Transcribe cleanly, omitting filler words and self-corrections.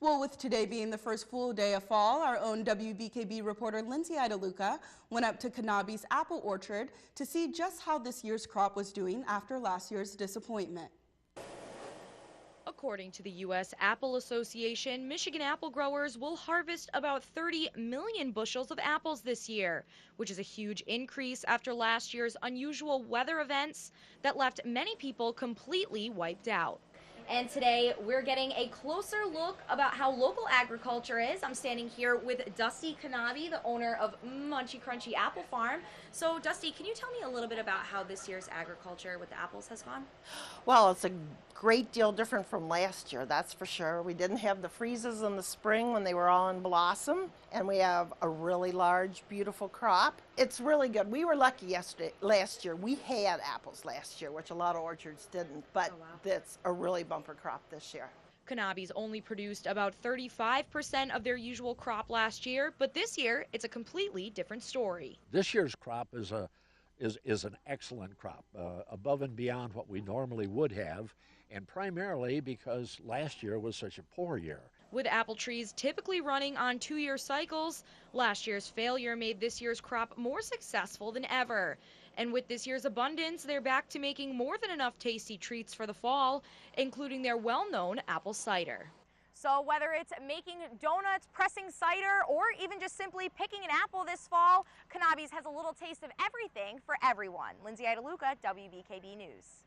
Well, with today being the first full day of fall, our own WBKB reporter Lindsay Iadeluca went up to Knaebe's apple orchard to see just how this year's crop was doing after last year's disappointment. According to the U.S. Apple Association, Michigan apple growers will harvest about 30 million bushels of apples this year, which is a huge increase after last year's unusual weather events that left many people completely wiped out. And today we're getting a closer look about how local agriculture is. I'm standing here with Dusty Knaebe, the owner of Munchy Crunchy Apple Farm. So Dusty, can you tell me a little bit about how this year's agriculture with the apples has gone? Well, it's a great deal different from last year, that's for sure. We didn't have the freezes in the spring when they were all in blossom, and we have a really large, beautiful crop. It's really good. We were lucky last year. We had apples last year, which a lot of orchards didn't, but it's a really bumper crop this year. Knaebe's only produced about 35% of their usual crop last year, but this year it's a completely different story. This year's crop is an excellent crop, above and beyond what we normally would have, and primarily because last year was such a poor year. With apple trees typically running on 2-year cycles, last year's failure made this year's crop more successful than ever. And with this year's abundance, they're back to making more than enough tasty treats for the fall, including their well-known apple cider. So whether it's making donuts, pressing cider, or even just simply picking an apple this fall, Knaebe's has a little taste of everything for everyone. Lindsay Iadeluca, WBKB News.